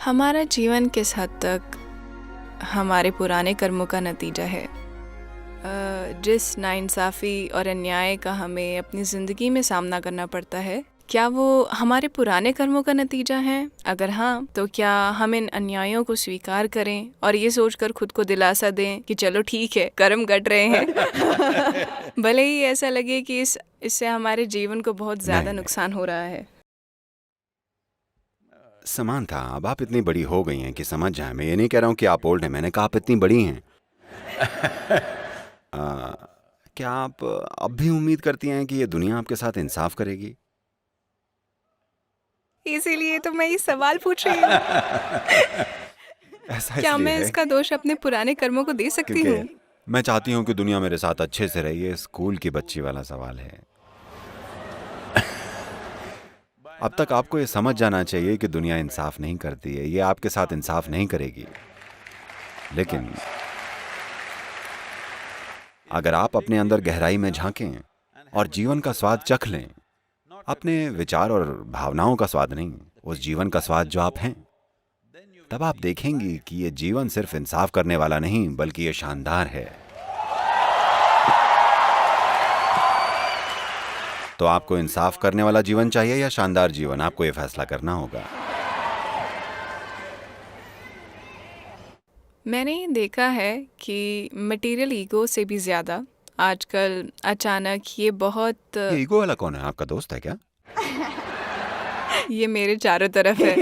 हमारा जीवन किस हद तक हमारे पुराने कर्मों का नतीजा है। जिस नाइंसाफ़ी और अन्याय का हमें अपनी ज़िंदगी में सामना करना पड़ता है, क्या वो हमारे पुराने कर्मों का नतीजा है? अगर हाँ, तो क्या हम इन अन्यायों को स्वीकार करें और ये सोचकर खुद को दिलासा दें कि चलो ठीक है, कर्म कट रहे हैं भले ही ऐसा लगे कि इससे हमारे जीवन को बहुत ज़्यादा नहीं नुकसान हो रहा है। समांथा, अब आप इतनी बड़ी हो गई हैं कि समझ जाएं। मैं ये नहीं कह रहा हूँ कि आप ओल्ड हैं, मैंने कहा आप इतनी बड़ी हैं। आ, क्या आप अब भी उम्मीद करती हैं कि ये दुनिया आपके साथ इंसाफ करेगी? इसीलिए तो मैं ये सवाल पूछ रही हूँ ऐसा क्या इसलिए मैं है इसका दोष अपने पुराने कर्मों को दे सकती क्योंकि हूँ? मैं चाहती हूँ कि दुनिया मेरे साथ अच्छे से रहे। ये स्कूल की बच्ची वाला सवाल है। अब तक आपको ये समझ जाना चाहिए कि दुनिया इंसाफ नहीं करती है, ये आपके साथ इंसाफ नहीं करेगी। लेकिन अगर आप अपने अंदर गहराई में झांकें और जीवन का स्वाद चख लें, अपने विचार और भावनाओं का स्वाद नहीं, उस जीवन का स्वाद जो आप हैं, तब आप देखेंगी कि ये जीवन सिर्फ इंसाफ करने वाला नहीं बल्कि ये शानदार है। तो आपको इंसाफ करने वाला जीवन चाहिए या शानदार जीवन? आपको ये फैसला करना होगा। मैंने ये देखा है कि मटेरियल ईगो से भी ज़्यादा आजकल अचानक ये बहुत ये ईगो वाला कौन है? आपका दोस्त है क्या? ये मेरे चारों तरफ है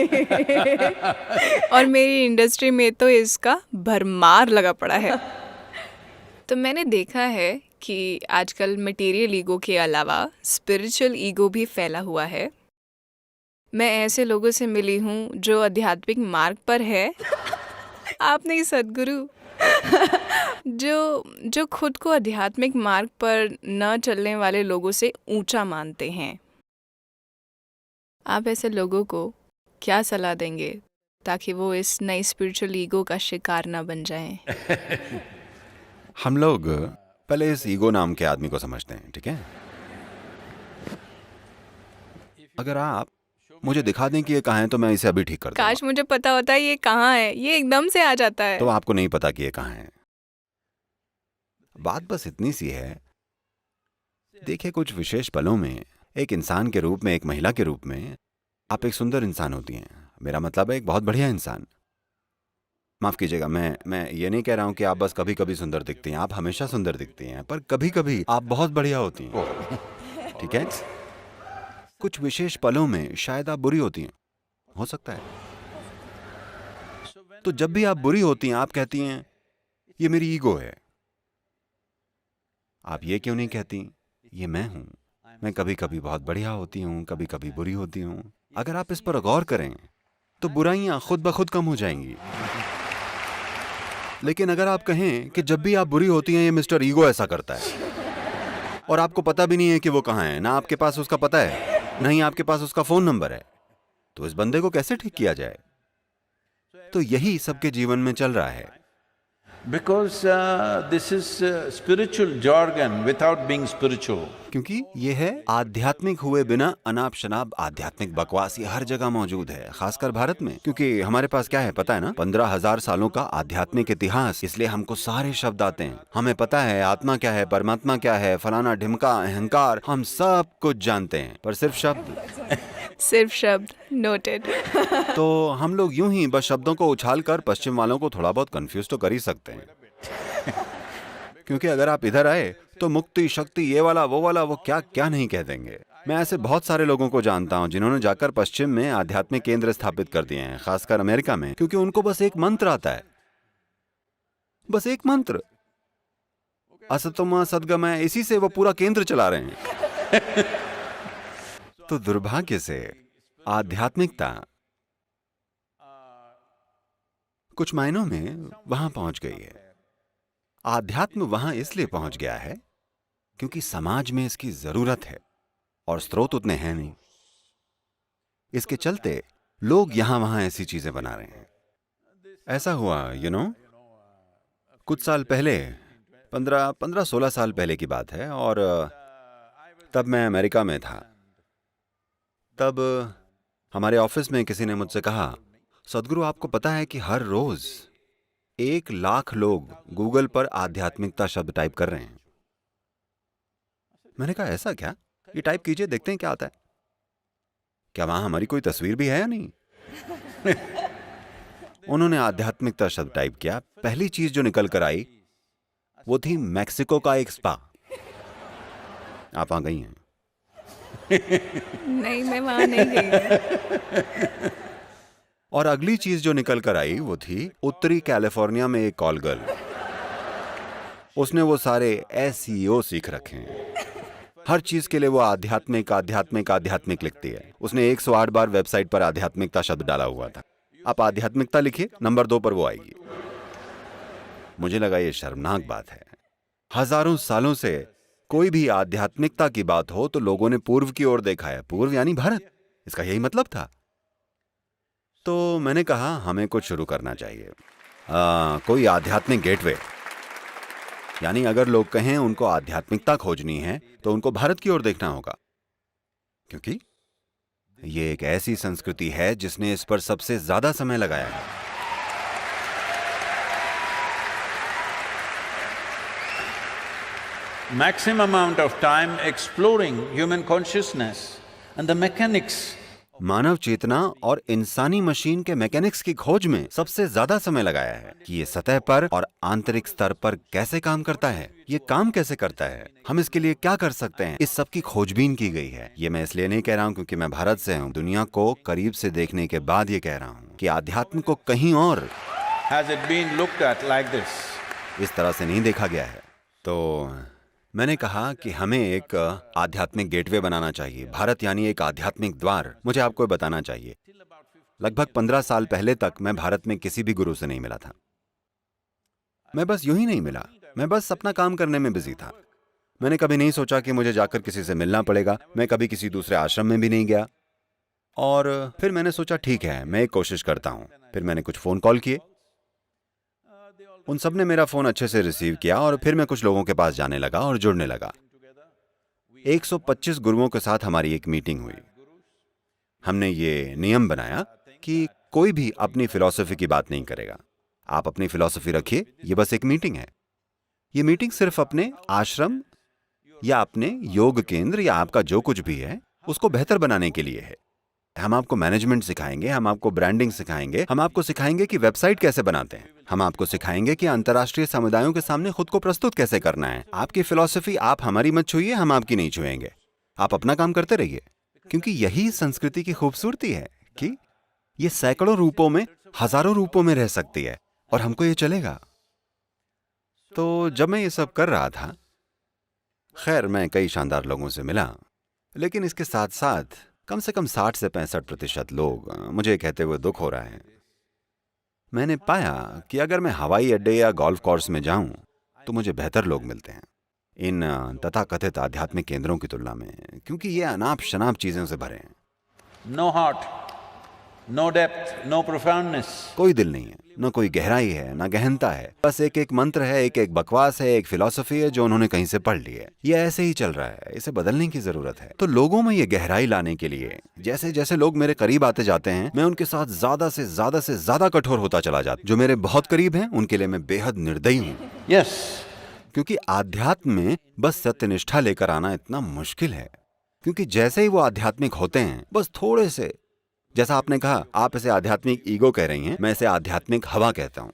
और मेरी इंडस्ट्री में तो इसका भरमार लगा पड़ा है। तो मैंने देखा है कि आजकल मटेरियल ईगो के अलावा स्पिरिचुअल ईगो भी फैला हुआ है। मैं ऐसे लोगों से मिली हूँ जो आध्यात्मिक मार्ग पर है आप नहीं सद्गुरु जो जो खुद को आध्यात्मिक मार्ग पर न चलने वाले लोगों से ऊंचा मानते हैं। आप ऐसे लोगों को क्या सलाह देंगे ताकि वो इस नई स्पिरिचुअल ईगो का शिकार ना बन जाएं? हम लोग पहले इस ईगो नाम के आदमी को समझते हैं, ठीक है? अगर आप मुझे दिखा दें कि ये कहाँ है तो मैं इसे अभी ठीक कर दूंगा। काश मुझे पता होता ये कहाँ है, ये एकदम से आ जाता है। तो आपको नहीं पता कि ये कहाँ है। बात बस इतनी सी है, देखिए कुछ विशेष पलों में एक इंसान के रूप में, एक महिला के रूप में आप एक सुंदर इंसान होती हैं। मेरा मतलब है एक बहुत बढ़िया इंसान। माफ कीजिएगा, मैं ये नहीं कह रहा हूं कि आप बस कभी कभी सुंदर दिखती हैं। आप हमेशा सुंदर दिखती हैं, पर कभी कभी आप बहुत बढ़िया होती हैं, ठीक है? कुछ विशेष पलों में शायद आप बुरी होती हैं, हो सकता है। तो जब भी आप बुरी होती हैं, आप कहती हैं ये मेरी ईगो है। आप ये क्यों नहीं कहती ये मैं हूं? मैं कभी कभी बहुत बढ़िया होती हूं, कभी कभी बुरी होती हूं। अगर आप इस पर गौर करें तो बुराइयां खुद ब खुद कम हो जाएंगी। लेकिन अगर आप कहें कि जब भी आप बुरी होती हैं ये मिस्टर ईगो ऐसा करता है, और आपको पता भी नहीं है कि वो कहाँ है, ना आपके पास उसका पता है, ना ही आपके पास उसका फोन नंबर है, तो इस बंदे को कैसे ठीक किया जाए? तो यही सबके जीवन में चल रहा है। Because this is spiritual jargon without being spiritual. क्योंकि ये है आध्यात्मिक हुए बिना अनाप शनाप आध्यात्मिक बकवास। ये हर जगह मौजूद है, खासकर भारत में, क्योंकि हमारे पास क्या है पता है ना, 15,000 सालों का आध्यात्मिक इतिहास। इसलिए हमको सारे शब्द आते हैं। हमें पता है आत्मा क्या है, परमात्मा क्या है, फलाना ढिमका, अहंकार, हम सब कुछ जानते हैं, पर सिर्फ शब्द नोटेड तो हम लोग यूं ही बस शब्दों को उछाल कर पश्चिम वालों को थोड़ा बहुत कंफ्यूज तो कर ही सकते हैं क्योंकि अगर आप इधर आए तो मुक्ति, शक्ति, ये वाला वो क्या क्या नहीं कह देंगे। मैं ऐसे बहुत सारे लोगों को जानता हूं जिन्होंने जाकर पश्चिम में आध्यात्मिक केंद्र स्थापित कर दिए हैं, खासकर अमेरिका में, क्योंकि उनको बस एक मंत्र आता है, बस एक मंत्र, असतोमा सद्गमय, इसी से वो पूरा केंद्र चला रहे हैं तो दुर्भाग्य से आध्यात्मिकता कुछ मायनों में वहां पहुंच गई है। आध्यात्म वहां इसलिए पहुंच गया है क्योंकि समाज में इसकी जरूरत है और स्रोत उतने हैं नहीं। इसके चलते लोग यहां वहां ऐसी चीजें बना रहे हैं। ऐसा हुआ कुछ साल पहले, 15-16 साल पहले की बात है, और तब मैं अमेरिका में था। तब हमारे ऑफिस में किसी ने मुझसे कहा, सदगुरु, आपको पता है कि हर रोज 1 लाख लोग गूगल पर आध्यात्मिकता शब्द टाइप कर रहे हैं। मैंने कहा ऐसा क्या? ये टाइप कीजिए, देखते हैं क्या आता है। क्या वहां हमारी कोई तस्वीर भी है या नहीं? उन्होंने आध्यात्मिकता शब्द टाइप किया। पहली चीज जो निकल कर आई वो थी मैक्सिको का एक स्पा। आप वहां गई हैं? नहीं, मैं वहाँ नहीं गई। और अगली चीज जो निकल कर आई वो थी उत्तरी कैलिफोर्निया में एक कॉल गर्ल। उसने वो सारे SEO सीख रखे हैं। हर चीज के लिए वो आध्यात्मिक आध्यात्मिक आध्यात्मिक लिखती है। उसने 108 बार वेबसाइट पर आध्यात्मिकता शब्द डाला हुआ था। आप आध्यात्मिकता लिखिए, नंबर 2 पर वो आएगी। मुझे लगा ये शर्मनाक बात है। हजारों सालों से कोई भी आध्यात्मिकता की बात हो तो लोगों ने पूर्व की ओर देखा है। पूर्व यानी भारत, इसका यही मतलब था। तो मैंने कहा हमें कुछ शुरू करना चाहिए, कोई आध्यात्मिक गेटवे। यानी अगर लोग कहें उनको आध्यात्मिकता खोजनी है तो उनको भारत की ओर देखना होगा, क्योंकि ये एक ऐसी संस्कृति है जिसने इस पर सबसे ज्यादा समय लगाया है। Maximum amount of time exploring human consciousness and the mechanics. मानव चेतना और इंसानी मशीन के मैकेनिक्स की खोज में सबसे ज्यादा समय लगाया है कि ये सतह पर और आंतरिक स्तर पर कैसे काम करता है, ये काम कैसे करता है, हम इसके लिए क्या कर सकते हैं। इस सब की खोजबीन की गई है। ये मैं इसलिए नहीं कह रहा हूँ क्योंकि मैं भारत से हूँ। दुनिया को करीब से देखने के बाद ये कह रहा हूँ कि आध्यात्म को कहीं और Has it been looked at like this? इस तरह से नहीं देखा गया है। तो मैंने कहा कि हमें एक आध्यात्मिक गेटवे बनाना चाहिए। भारत यानी एक आध्यात्मिक द्वार। मुझे आपको बताना चाहिए, लगभग 15 साल पहले तक मैं भारत में किसी भी गुरु से नहीं मिला था। मैं बस यूं ही नहीं मिला, मैं बस अपना काम करने में बिजी था। मैंने कभी नहीं सोचा कि मुझे जाकर किसी से मिलना पड़ेगा। मैं कभी किसी दूसरे आश्रम में भी नहीं गया। और फिर मैंने सोचा ठीक है, मैं एक कोशिश करता हूं। फिर मैंने कुछ फोन कॉल किए, उन सब ने मेरा फोन अच्छे से रिसीव किया और फिर मैं कुछ लोगों के पास जाने लगा और जुड़ने लगा। 125 गुरुओं के साथ हमारी एक मीटिंग हुई। हमने ये नियम बनाया कि कोई भी अपनी फिलॉसफी की बात नहीं करेगा। आप अपनी फिलॉसफी रखिए, ये बस एक मीटिंग है। ये मीटिंग सिर्फ अपने आश्रम या अपने योग केंद्र या आपका जो कुछ भी है उसको बेहतर बनाने के लिए है। हम आपको मैनेजमेंट सिखाएंगे, हम आपको ब्रांडिंग सिखाएंगे, हम आपको सिखाएंगे कि वेबसाइट कैसे बनाते हैं, हम आपको सिखाएंगे कि अंतर्राष्ट्रीय समुदायों के सामने खुद को प्रस्तुत कैसे करना है। आपकी फिलॉसफी आप हमारी मत छुइए, हम आपकी नहीं छुएंगे। आप अपना काम करते रहिए, क्योंकि यही संस्कृति की खूबसूरती है कि ये सैकड़ों रूपों में, हजारों रूपों में रह सकती है और हमको ये चलेगा। तो जब मैं ये सब कर रहा था, खैर मैं कई शानदार लोगों से मिला, लेकिन इसके साथ साथ कम से कम 60 से 65% लोग मुझे कहते हुए दुख हो रहा है। मैंने पाया कि अगर मैं हवाई अड्डे या गोल्फ कोर्स में जाऊं तो मुझे बेहतर लोग मिलते हैं इन तथाकथित आध्यात्मिक केंद्रों की तुलना में, क्योंकि ये अनाप शनाप चीजों से भरे हैं। No heart, no depth, no profoundness. कोई दिल नहीं है, न कोई गहराई है, न गहनता है। बस एक एक मंत्र है, एक एक बकवास है, एक फिलॉसफी है जो उन्होंने कहीं से पढ़ ली है। ये ऐसे ही चल रहा है, इसे बदलने की जरूरत है। तो लोगों में ये गहराई लाने के लिए जैसे जैसे लोग मेरे करीब आते जाते हैं, मैं उनके साथ ज्यादा से ज्यादा कठोर होता चला जाता। जो मेरे बहुत करीब हैं उनके लिए मैं बेहद निर्दयी हूँ। Yes. क्योंकि आध्यात्म में बस सत्यनिष्ठा लेकर आना इतना मुश्किल है। क्योंकि जैसे ही वो आध्यात्मिक होते हैं, बस थोड़े से, जैसा आपने कहा, आप इसे आध्यात्मिक ईगो कह रही हैं, मैं इसे आध्यात्मिक हवा कहता हूं।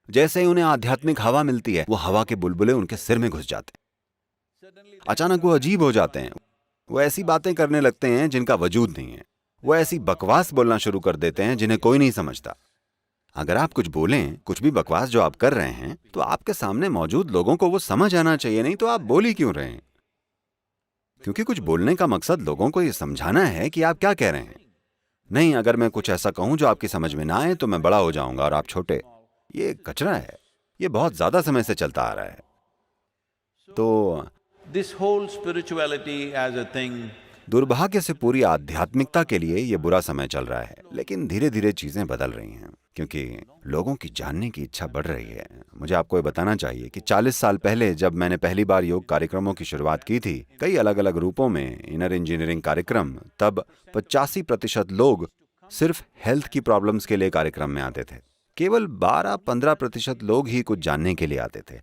जैसे ही उन्हें आध्यात्मिक हवा मिलती है, वो हवा के बुलबुले उनके सिर में घुस जाते हैं। अचानक वो अजीब हो जाते हैं। वो ऐसी बातें करने लगते हैं जिनका वजूद नहीं है। वो ऐसी बकवास बोलना शुरू कर देते हैं जिन्हें कोई नहीं समझता। अगर आप कुछ बोलें, कुछ भी बकवास जो आप कर रहे हैं, तो आपके सामने मौजूद लोगों को वो समझ आना चाहिए, नहीं तो आप बोल ही क्यों रहे हैं? क्योंकि कुछ बोलने का मकसद लोगों को ये समझाना है कि आप क्या कह रहे हैं। नहीं, अगर मैं कुछ ऐसा कहूं जो आपकी समझ में ना आए तो मैं बड़ा हो जाऊंगा और आप छोटे। ये कचरा है, ये बहुत ज्यादा समय से चलता आ रहा है। तो This whole spirituality as a thing, दुर्भाग्य से पूरी आध्यात्मिकता के लिए ये बुरा समय चल रहा है। लेकिन धीरे धीरे चीजें बदल रही हैं, क्योंकि लोगों की जानने की इच्छा बढ़ रही है। मुझे आपको ये बताना चाहिए कि 40 साल पहले जब मैंने पहली बार योग कार्यक्रमों की शुरुआत की थी, कई अलग अलग रूपों में, इनर इंजीनियरिंग कार्यक्रम, तब 85% लोग सिर्फ हेल्थ की प्रॉब्लम्स के लिए कार्यक्रम में आते थे। केवल 12-15% लोग ही कुछ जानने के लिए आते थे।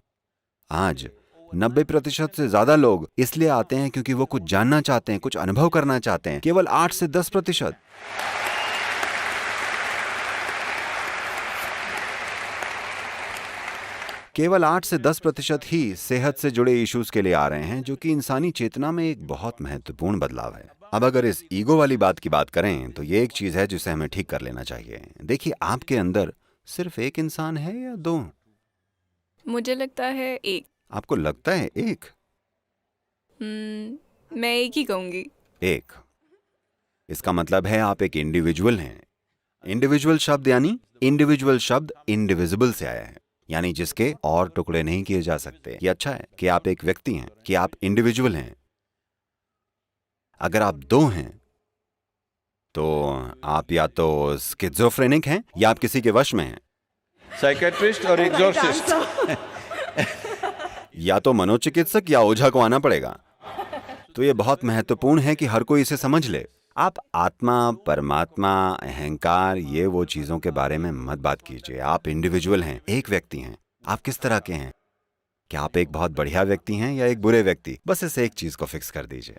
आज 90% से ज्यादा लोग इसलिए आते हैं क्योंकि वो कुछ जानना चाहते हैं, कुछ अनुभव करना चाहते हैं। केवल 8 से 10%, केवल 8 से 10% ही सेहत से जुड़े इश्यूज के लिए आ रहे हैं, जो कि इंसानी चेतना में एक बहुत महत्वपूर्ण बदलाव है। अब अगर इस ईगो वाली बात की बात करें तो ये एक चीज है जिसे हमें ठीक कर लेना चाहिए। देखिए, आपके अंदर सिर्फ एक इंसान है या दो? मुझे लगता है एक। आपको लगता है एक? मैं एक ही कहूँगी। एक। इसका मतलब है आप एक इंडिविजुअल हैं। इंडिविजुअल शब्द इंडिविजिबल से आया है, यानी जिसके और टुकड़े नहीं किए जा सकते। ये अच्छा है कि आप एक व्यक्ति हैं, कि आप इंडिविजुअल हैं। अगर आप दो हैं तो आप या तो स्किज़ोफ्रेनिक हैं या आप किसी के वश में हैं। Psychiatrist or exorcist? या तो मनोचिकित्सक या ओझा को आना पड़ेगा। तो ये बहुत महत्वपूर्ण है कि हर कोई इसे समझ ले। आप आत्मा, परमात्मा, अहंकार, ये वो चीजों के बारे में मत बात कीजिए। आप इंडिविजुअल हैं, एक व्यक्ति हैं। आप किस तरह के हैं? क्या आप एक बहुत बढ़िया व्यक्ति हैं या एक बुरे व्यक्ति? बस इस एक चीज को फिक्स कर दीजिए।